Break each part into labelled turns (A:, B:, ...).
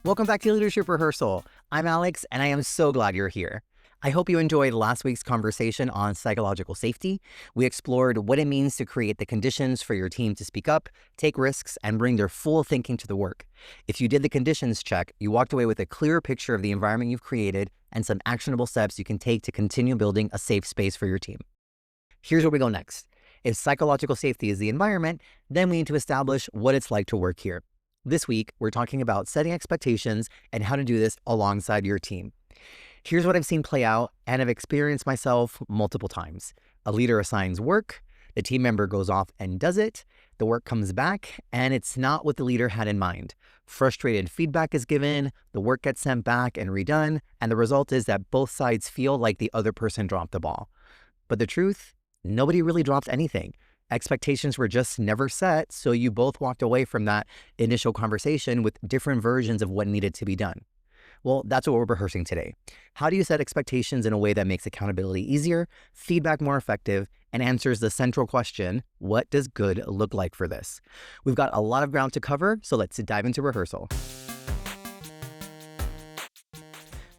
A: Welcome back to Leadership Rehearsal. I'm Alex, and I am so glad you're here. I hope you enjoyed last week's conversation on psychological safety. We explored what it means to create the conditions for your team to speak up, take risks, and bring their full thinking to the work. If you did the conditions check, you walked away with a clearer picture of the environment you've created and some actionable steps you can take to continue building a safe space for your team. Here's where we go next. If psychological safety is the environment, then we need to establish what it's like to work here. This week, we're talking about setting expectations and how to do this alongside your team. Here's what I've seen play out and have experienced myself multiple times. A leader assigns work, the team member goes off and does it, the work comes back, and it's not what the leader had in mind. Frustrated feedback is given, the work gets sent back and redone, and the result is that both sides feel like the other person dropped the ball. But the truth, nobody really dropped anything. Expectations were just never set, so you both walked away from that initial conversation with different versions of what needed to be done. Well, that's what we're rehearsing today. How do you set expectations in a way that makes accountability easier, feedback more effective, and answers the central question, what does good look like for this? We've got a lot of ground to cover, so let's dive into rehearsal.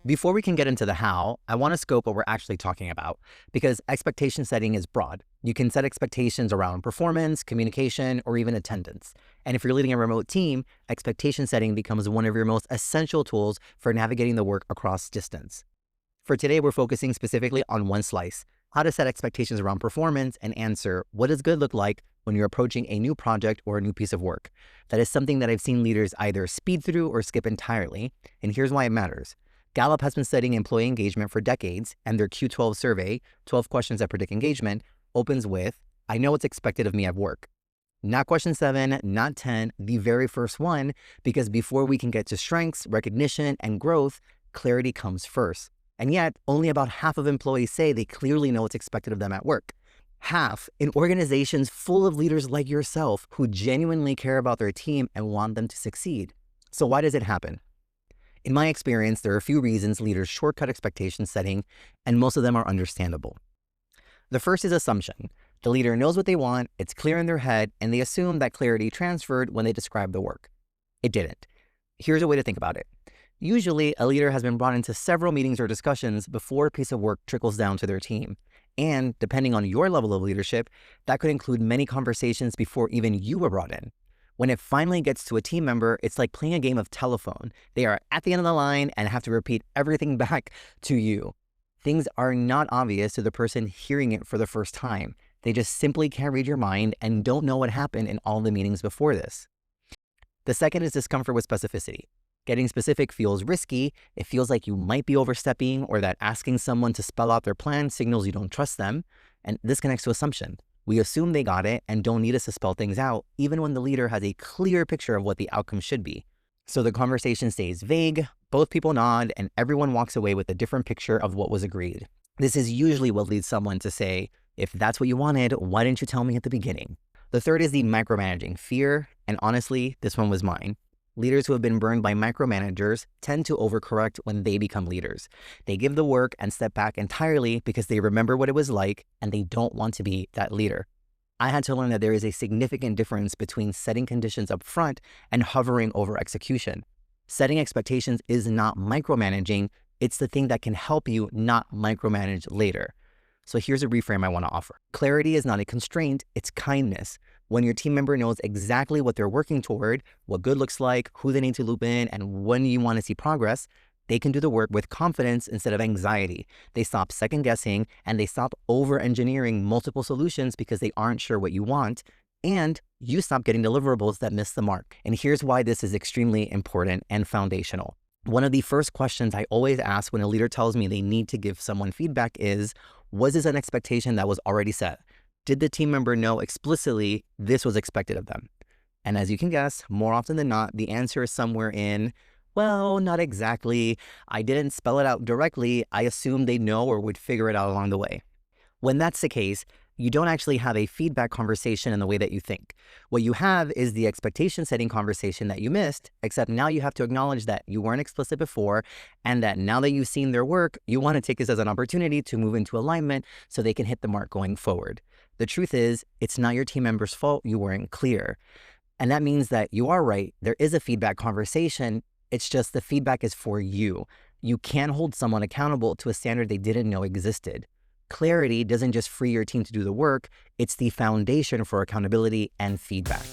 A: Before we can get into the how, I want to scope what we're actually talking about, because expectation setting is broad. You can set expectations around performance, communication, or even attendance. And if you're leading a remote team, expectation setting becomes one of your most essential tools for navigating the work across distance. For today, we're focusing specifically on one slice, how to set expectations around performance and answer what does good look like when you're approaching a new project or a new piece of work. That is something that I've seen leaders either speed through or skip entirely, and here's why it matters. Gallup has been studying employee engagement for decades, and their Q12 survey, 12 questions that predict engagement, opens with, I know what's expected of me at work. Not question 7, not 10, the very first one, because before we can get to strengths, recognition, and growth, clarity comes first. And yet, only about half of employees say they clearly know what's expected of them at work. Half in organizations full of leaders like yourself who genuinely care about their team and want them to succeed. So why does it happen? In my experience, there are a few reasons leaders shortcut expectation setting, and most of them are understandable. The first is assumption. The leader knows what they want, it's clear in their head, and they assume that clarity transferred when they describe the work. It didn't. Here's a way to think about it. Usually, a leader has been brought into several meetings or discussions before a piece of work trickles down to their team. And depending on your level of leadership, that could include many conversations before even you were brought in. When it finally gets to a team member, it's like playing a game of telephone. They are at the end of the line and have to repeat everything back to you. Things are not obvious to the person hearing it for the first time. They just simply can't read your mind and don't know what happened in all the meetings before this. The second is discomfort with specificity. Getting specific feels risky. It feels like you might be overstepping or that asking someone to spell out their plan signals you don't trust them. And this connects to assumption. We assume they got it and don't need us to spell things out, even when the leader has a clear picture of what the outcome should be. So the conversation stays vague, both people nod, and everyone walks away with a different picture of what was agreed. This is usually what leads someone to say, if that's what you wanted, why didn't you tell me at the beginning? The third is the micromanaging fear, and honestly, this one was mine. Leaders who have been burned by micromanagers tend to overcorrect when they become leaders. They give the work and step back entirely because they remember what it was like and they don't want to be that leader. I had to learn that there is a significant difference between setting conditions up front and hovering over execution. Setting expectations is not micromanaging, it's the thing that can help you not micromanage later. So here's a reframe I want to offer. Clarity is not a constraint, it's kindness. When your team member knows exactly what they're working toward, what good looks like, who they need to loop in, and when you want to see progress, they can do the work with confidence instead of anxiety. They stop second guessing and they stop over-engineering multiple solutions because they aren't sure what you want, and you stop getting deliverables that miss the mark. And here's why this is extremely important and foundational. One of the first questions I always ask when a leader tells me they need to give someone feedback is, was this an expectation that was already set? Did the team member know explicitly this was expected of them? And as you can guess, more often than not, the answer is somewhere in, well, not exactly. I didn't spell it out directly. I assumed they know or would figure it out along the way. When that's the case, you don't actually have a feedback conversation in the way that you think. What you have is the expectation setting conversation that you missed, except now you have to acknowledge that you weren't explicit before and that now that you've seen their work, you want to take this as an opportunity to move into alignment so they can hit the mark going forward. The truth is, it's not your team member's fault you weren't clear. And that means that you are right. There is a feedback conversation, It's just the feedback is for you. You can't hold someone accountable to a standard they didn't know existed. Clarity doesn't just free your team to do the work, it's the foundation for accountability and feedback.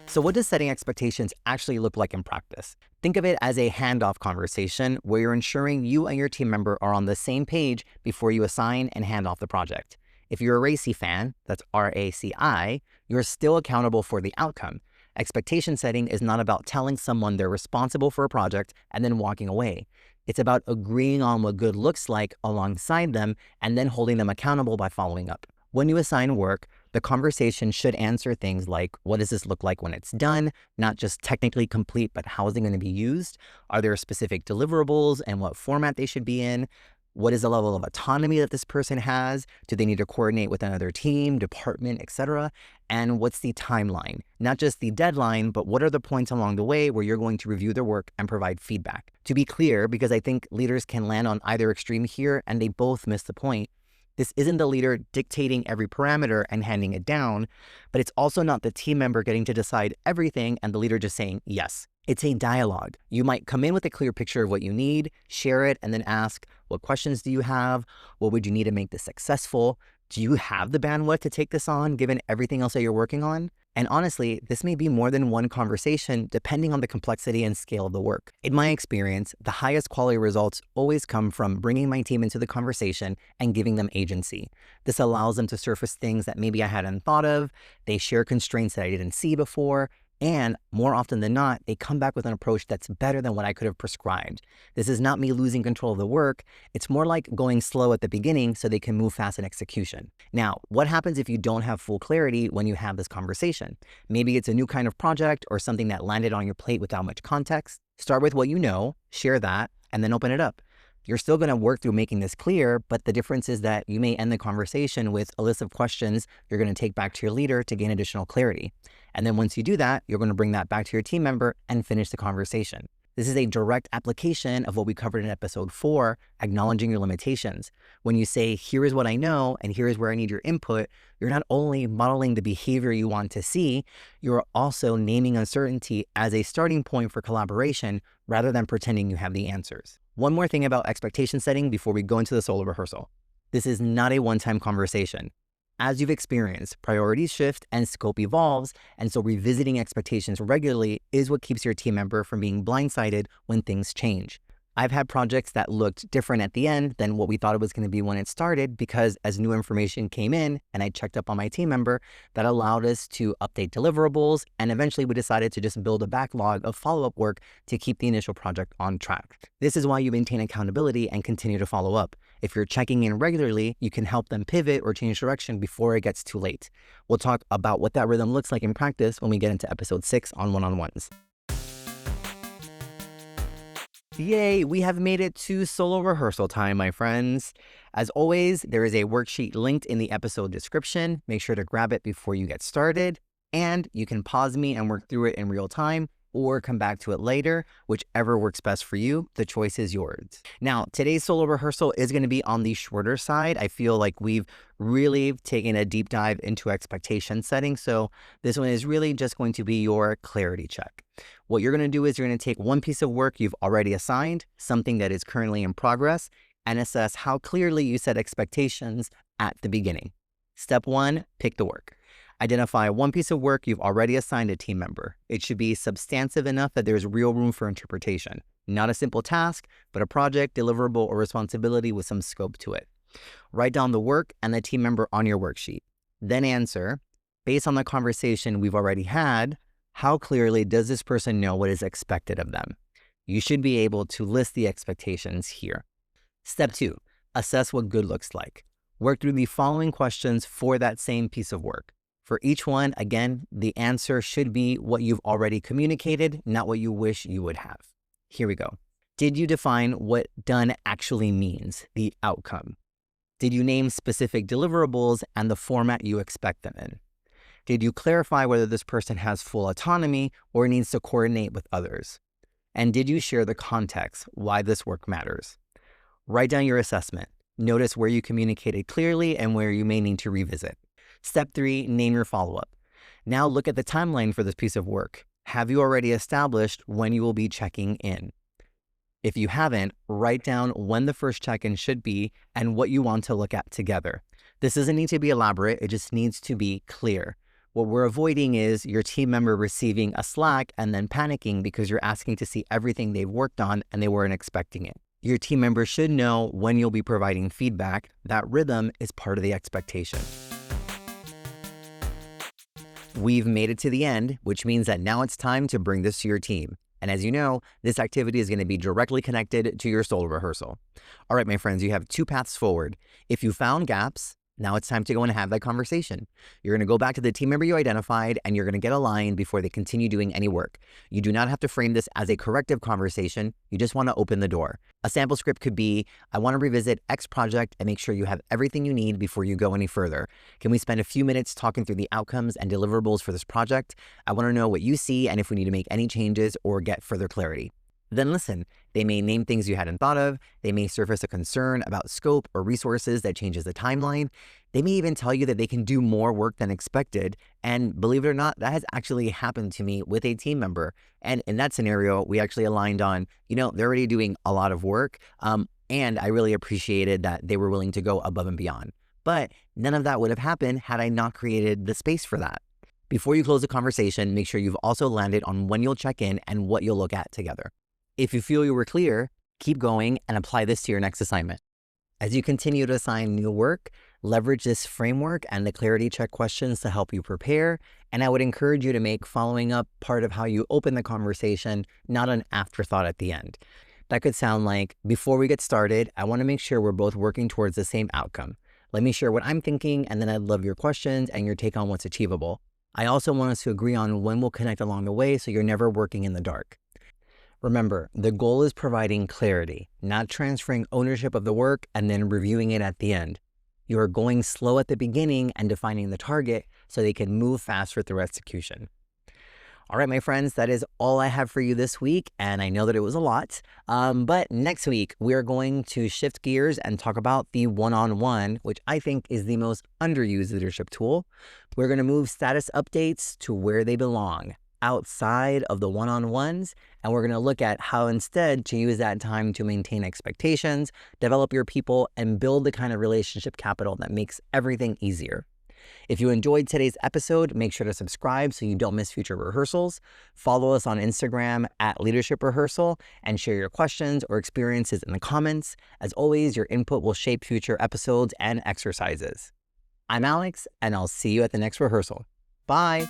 A: So what does setting expectations actually look like in practice? Think of it as a handoff conversation where you're ensuring you and your team member are on the same page before you assign and hand off the project. If you're a RACI fan, that's RACI, you're still accountable for the outcome. Expectation setting is not about telling someone they're responsible for a project and then walking away. It's about agreeing on what good looks like alongside them and then holding them accountable by following up. When you assign work, the conversation should answer things like, what does this look like when it's done? Not just technically complete, but how is it going to be used? Are there specific deliverables and what format they should be in? What is the level of autonomy that this person has? Do they need to coordinate with another team, department, etc.? And what's the timeline? Not just the deadline, but what are the points along the way where you're going to review their work and provide feedback? To be clear, because I think leaders can land on either extreme here and they both miss the point, this isn't the leader dictating every parameter and handing it down, but it's also not the team member getting to decide everything and the leader just saying yes. It's a dialogue. You might come in with a clear picture of what you need, share it, and then ask, what questions do you have? What would you need to make this successful? Do you have the bandwidth to take this on given everything else that you're working on? And honestly, this may be more than one conversation depending on the complexity and scale of the work. In my experience, the highest quality results always come from bringing my team into the conversation and giving them agency. This allows them to surface things that maybe I hadn't thought of. They share constraints that I didn't see before. And more often than not, they come back with an approach that's better than what I could have prescribed. This is not me losing control of the work. It's more like going slow at the beginning so they can move fast in execution. Now, what happens if you don't have full clarity when you have this conversation? Maybe it's a new kind of project or something that landed on your plate without much context. Start with what you know, share that, and then open it up. You're still going to work through making this clear, but the difference is that you may end the conversation with a list of questions you're going to take back to your leader to gain additional clarity. And then once you do that, you're going to bring that back to your team member and finish the conversation. This is a direct application of what we covered in episode 4, acknowledging your limitations. When you say, here is what I know and here is where I need your input, you're not only modeling the behavior you want to see, you're also naming uncertainty as a starting point for collaboration rather than pretending you have the answers. One more thing about expectation setting before we go into the solo rehearsal. This is not a one-time conversation. As you've experienced, priorities shift and scope evolves, and so revisiting expectations regularly is what keeps your team member from being blindsided when things change. I've had projects that looked different at the end than what we thought it was going to be when it started because as new information came in and I checked up on my team member, that allowed us to update deliverables, and eventually we decided to just build a backlog of follow-up work to keep the initial project on track. This is why you maintain accountability and continue to follow up. If you're checking in regularly, you can help them pivot or change direction before it gets too late. We'll talk about what that rhythm looks like in practice when we get into episode 6 on one-on-ones. Yay, we have made it to solo rehearsal time, my friends. As always, there is a worksheet linked in the episode description. Make sure to grab it before you get started. And you can pause me and work through it in real time or come back to it later, whichever works best for you. The choice is yours. Now, today's solo rehearsal is going to be on the shorter side. I feel like we've really taken a deep dive into expectation setting. So this one is really just going to be your clarity check. What you're going to do is you're going to take one piece of work you've already assigned, something that is currently in progress, and assess how clearly you set expectations at the beginning. Step 1, pick the work. Identify one piece of work you've already assigned a team member. It should be substantive enough that there's real room for interpretation. Not a simple task, but a project, deliverable, or responsibility with some scope to it. Write down the work and the team member on your worksheet. Then answer, based on the conversation we've already had, how clearly does this person know what is expected of them? You should be able to list the expectations here. Step 2, assess what good looks like. Work through the following questions for that same piece of work. For each one, again, the answer should be what you've already communicated, not what you wish you would have. Here we go. Did you define what done actually means, the outcome? Did you name specific deliverables and the format you expect them in? Did you clarify whether this person has full autonomy or needs to coordinate with others? And did you share the context, why this work matters? Write down your assessment. Notice where you communicated clearly and where you may need to revisit. Step 3, name your follow-up. Now look at the timeline for this piece of work. Have you already established when you will be checking in? If you haven't, write down when the first check-in should be and what you want to look at together. This doesn't need to be elaborate, it just needs to be clear. What we're avoiding is your team member receiving a Slack and then panicking because you're asking to see everything they've worked on and they weren't expecting it. Your team member should know when you'll be providing feedback. That rhythm is part of the expectation. We've made it to the end, which means that now it's time to bring this to your team. And as you know, this activity is going to be directly connected to your solo rehearsal. All right, my friends, you have two paths forward. If you found gaps, now it's time to go and have that conversation. You're going to go back to the team member you identified and you're going to get aligned before they continue doing any work. You do not have to frame this as a corrective conversation. You just want to open the door. A sample script could be, I want to revisit X project and make sure you have everything you need before you go any further. Can we spend a few minutes talking through the outcomes and deliverables for this project? I want to know what you see and if we need to make any changes or get further clarity. Then listen, they may name things you hadn't thought of. They may surface a concern about scope or resources that changes the timeline. They may even tell you that they can do more work than expected. And believe it or not, that has actually happened to me with a team member. And in that scenario, we actually aligned on, they're already doing a lot of work. And I really appreciated that they were willing to go above and beyond. But none of that would have happened had I not created the space for that. Before you close the conversation, make sure you've also landed on when you'll check in and what you'll look at together. If you feel you were clear, keep going and apply this to your next assignment. As you continue to assign new work, leverage this framework and the clarity check questions to help you prepare. And I would encourage you to make following up part of how you open the conversation, not an afterthought at the end. That could sound like, before we get started, I want to make sure we're both working towards the same outcome. Let me share what I'm thinking, and then I'd love your questions and your take on what's achievable. I also want us to agree on when we'll connect along the way so you're never working in the dark. Remember, the goal is providing clarity, not transferring ownership of the work and then reviewing it at the end. You are going slow at the beginning and defining the target so they can move faster through execution. All right, my friends, that is all I have for you this week, and I know that it was a lot. But next week, we're going to shift gears and talk about the one-on-one, which I think is the most underused leadership tool. We're going to move status updates to where they belong, outside of the one-on-ones, and we're going to look at how instead to use that time to maintain expectations, develop your people, and build the kind of relationship capital that makes everything easier. If you enjoyed today's episode, make sure to subscribe so you don't miss future rehearsals. Follow us on Instagram at Leadership Rehearsal and share your questions or experiences in the comments. As always, your input will shape future episodes and exercises. I'm Alex, and I'll see you at the next rehearsal. Bye.